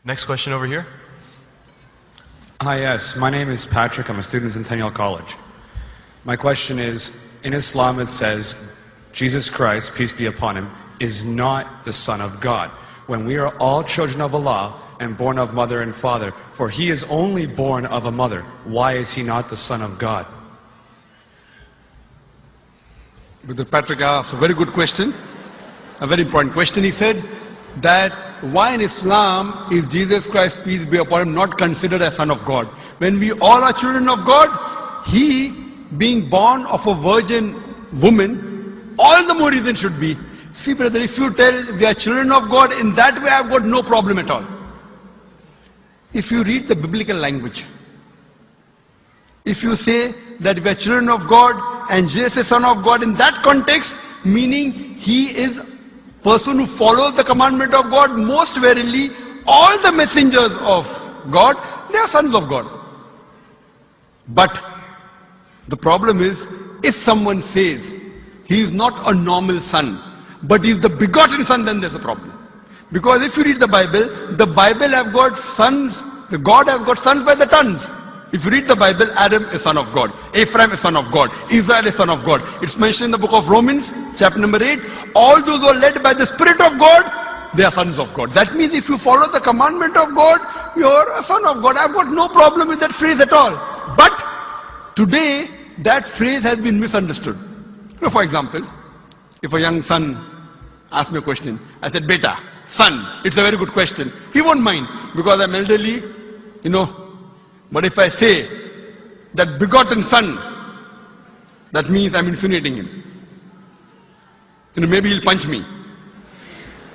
Next question over here. Hi, yes. My name is Patrick. I'm a student in Centennial College. My question is, in Islam it says, Jesus Christ, peace be upon him, is not the Son of God. When we are all children of Allah and born of mother and father, for he is only born of a mother, why is he not the Son of God? Brother Patrick asked a very good question, a very important question. He said that why in Islam is Jesus Christ, peace be upon him, not considered as Son of God? When we all are children of God, he being born of a virgin woman, all the more reason should be. See brother, if you tell we are children of God, in that way I've got no problem at all. If you read the biblical language, if you say that we are children of God and Jesus is Son of God, in that context, meaning he is person who follows the commandment of God, most verily all the messengers of God, they are sons of God. But the problem is, if someone says he is not a normal son, but he is the begotten son, then there's a problem. Because if you read the Bible have got sons, the God has got sons by the tons. If you read the Bible, Adam is son of God, Ephraim is son of God, Israel is son of God. It's mentioned in the book of Romans, chapter number 8, all those who are led by the Spirit of God, they are sons of God. That means if you follow the commandment of God, you're a son of God. I've got no problem with that phrase at all. But today, that phrase has been misunderstood. For example, if a young son asks me a question, I said, Beta, son, it's a very good question. He won't mind because I'm elderly, But if I say that begotten son, that means I'm insinuating him. Maybe he'll punch me.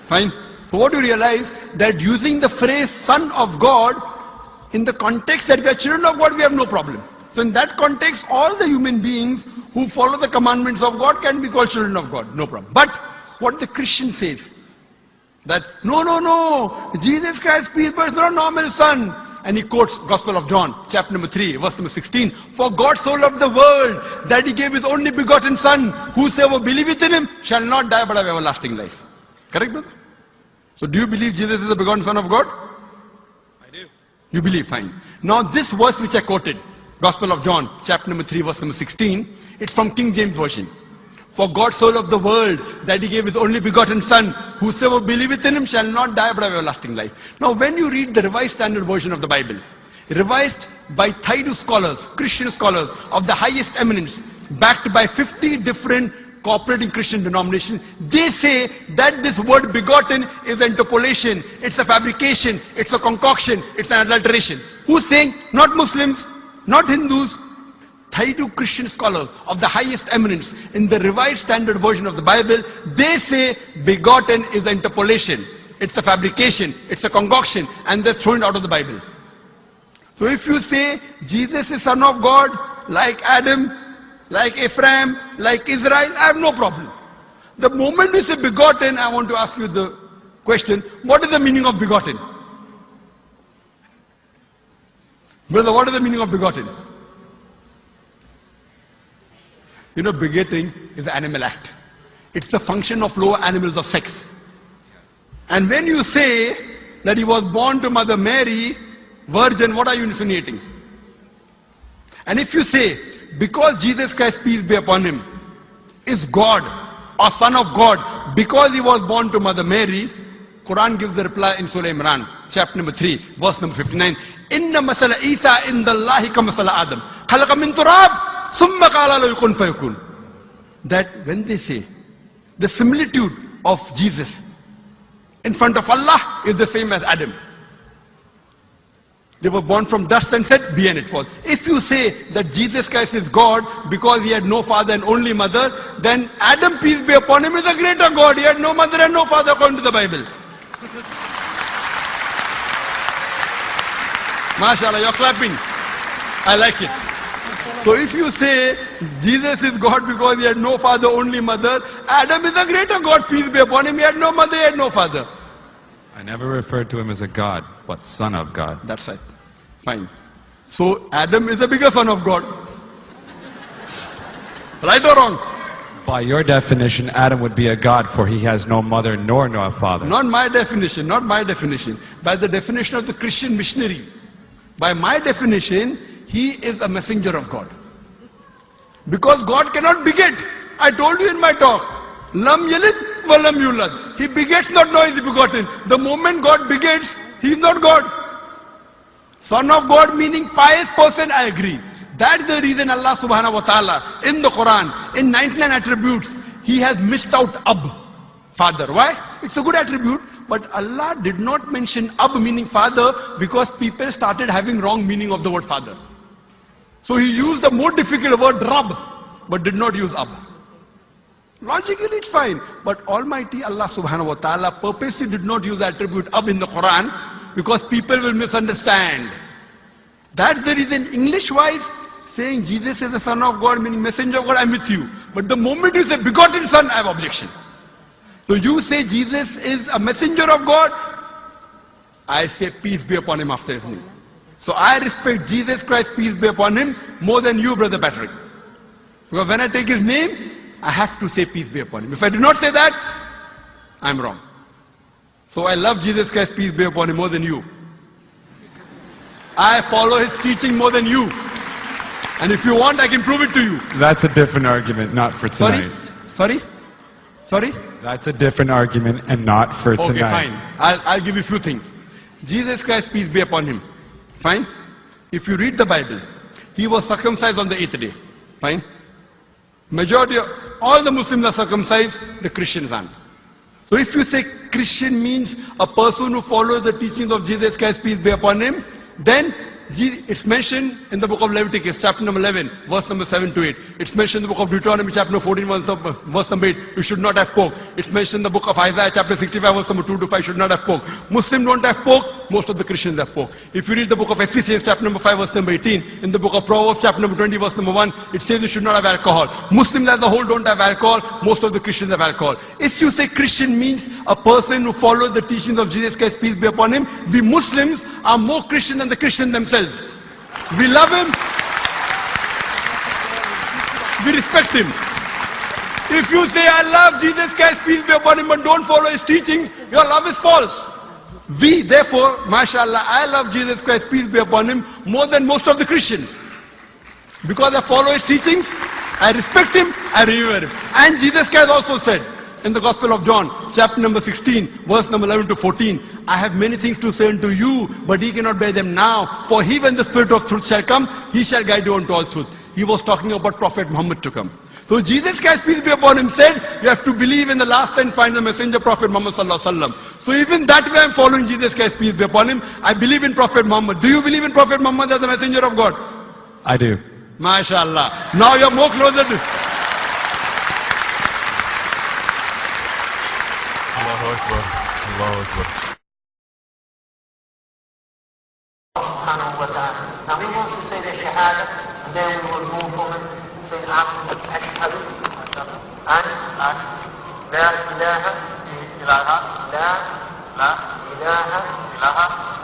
Fine? So what do you realize? That using the phrase son of God, in the context that we are children of God, we have no problem. So in that context, all the human beings who follow the commandments of God can be called children of God. No problem. But what the Christian says, that no, Jesus Christ, peace, but it's not a normal son. And he quotes Gospel of John, chapter number 3, verse number 16. For God so loved the world that he gave his only begotten son. Whosoever believeth in him shall not die but have everlasting life. Correct, brother? So do you believe Jesus is the begotten son of God? I do. You believe, fine. Now this verse which I quoted, Gospel of John, chapter number 3, verse number 16, it's from King James Version. For God so loved the world that he gave his only begotten son. Whosoever believeth in him shall not die but have everlasting life. Now when you read the Revised Standard Version of the Bible, revised by Thaidu scholars, Christian scholars of the highest eminence, backed by 50 different cooperating Christian denominations, they say that this word begotten is an interpolation, it's a fabrication, it's a concoction, it's an adulteration. Who's saying? Not Muslims, not Hindus. Thaidu Christian scholars of the highest eminence in the Revised Standard Version of the Bible, they say begotten is an interpolation, it's a fabrication, it's a concoction, and they're thrown out of the Bible. So if you say Jesus is Son of God, like Adam, like Ephraim, like Israel, I have no problem. The moment you say begotten, I want to ask you the question, what is the meaning of begotten? Brother, what is the meaning of begotten? Begetting is an animal act. It's the function of lower animals of sex. And when you say that he was born to Mother Mary, virgin, what are you insinuating? And if you say, because Jesus Christ, peace be upon him, is God or Son of God, because he was born to Mother Mary, Quran gives the reply in Surah Imran, chapter number 3, verse number 59. Inna masala Isa indallahi ka masala Adam. Khalaqa min turab. That when they say the similitude of Jesus in front of Allah is the same as Adam. They were born from dust and said, be and it was. If you say that Jesus Christ is God because he had no father and only mother, then Adam, peace be upon him, is a greater God. He had no mother and no father according to the Bible. MashaAllah, you're clapping. I like it. So if you say Jesus is God because he had no father, only mother, Adam is a greater God, peace be upon him. He had no mother, he had no father. I never referred to him as a God, but Son of God. That's right. Fine. So Adam is a bigger son of God. Right or wrong? By your definition, Adam would be a god, for he has no mother nor no father. Not my definition, not my definition. By the definition of the Christian missionary. By my definition, he is a messenger of God. Because God cannot beget. I told you in my talk. Lam yalid wa lam yulad. He begets not, nor is he begotten. The moment God begets, he is not God. Son of God meaning pious person, I agree. That's the reason Allah subhanahu wa ta'ala in the Quran, in 99 attributes, he has missed out Ab, father. Why? It's a good attribute, but Allah did not mention Ab meaning father because people started having wrong meaning of the word father. So he used the more difficult word Rab, but did not use Ab. Logically it's fine, but Almighty Allah subhanahu wa ta'ala purposely did not use the attribute Ab in the Quran because people will misunderstand. That's the reason English-wise, saying Jesus is the Son of God, meaning messenger of God, I'm with you. But the moment you say begotten Son, I have objection. So you say Jesus is a messenger of God, I say peace be upon him after his name. So I respect Jesus Christ, peace be upon him, more than you, Brother Patrick. Because when I take his name, I have to say peace be upon him. If I do not say that, I'm wrong. So I love Jesus Christ, peace be upon him, more than you. I follow his teaching more than you. And if you want, I can prove it to you. That's a different argument, not for tonight. Sorry? That's a different argument and not for tonight. Okay, fine. I'll give you a few things. Jesus Christ, peace be upon him. Fine? If you read the Bible, he was circumcised on the 8th day. Fine? Majority of all the Muslims are circumcised, the Christians aren't. So if you say Christian means a person who follows the teachings of Jesus Christ, peace be upon him, then it's mentioned in the book of Leviticus, chapter number 11, verse number 7 to 8. It's mentioned in the book of Deuteronomy, chapter number 14, verse number 8, you should not have pork. It's mentioned in the book of Isaiah, chapter 65, verse number 2 to 5, should not have pork. Muslims don't have pork, most of the Christians have pork. If you read the book of Ephesians, chapter number 5, verse number 18, in the book of Proverbs, chapter number 20, verse number 1, it says you should not have alcohol. Muslims as a whole don't have alcohol, most of the Christians have alcohol. If you say Christian means a person who follows the teachings of Jesus Christ, peace be upon him, we Muslims are more Christian than the Christians themselves. We love him. We respect him. If you say, I love Jesus Christ, peace be upon him, but don't follow his teachings, your love is false. We, therefore, mashallah, I love Jesus Christ, peace be upon him, more than most of the Christians. Because I follow his teachings, I respect him, I revere him. And Jesus Christ also said, in the Gospel of John, chapter number 16, verse number 11 to 14, I have many things to say unto you, but ye cannot bear them now. For he, when the Spirit of truth shall come, he shall guide you unto all truth. He was talking about Prophet Muhammad to come. So Jesus Christ, peace be upon him, said, you have to believe in the last and final messenger, Prophet Muhammad sallallahu alaihi wasallam. So even that way I'm following Jesus Christ, peace be upon him. I believe in Prophet Muhammad. Do you believe in Prophet Muhammad as the messenger of God? I do. MashaAllah. Now you're more closer to... Allahu Akbar. Allahu Akbar. Subhanahu wa ta'ala. Now he wants to say the Shahada, and then we will move on and say Ashhadu an La ilaha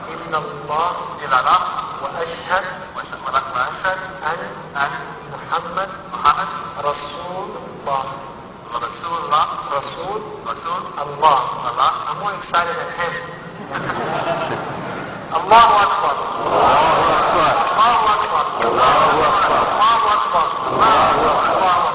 illallah wa ashhad an Muhammad Rasulullah. Rasul Allah. I'm more excited than him. Allahu Akbar. Allahu Akbar. Allahu Akbar. Allahu Akbar. Allahu Akbar.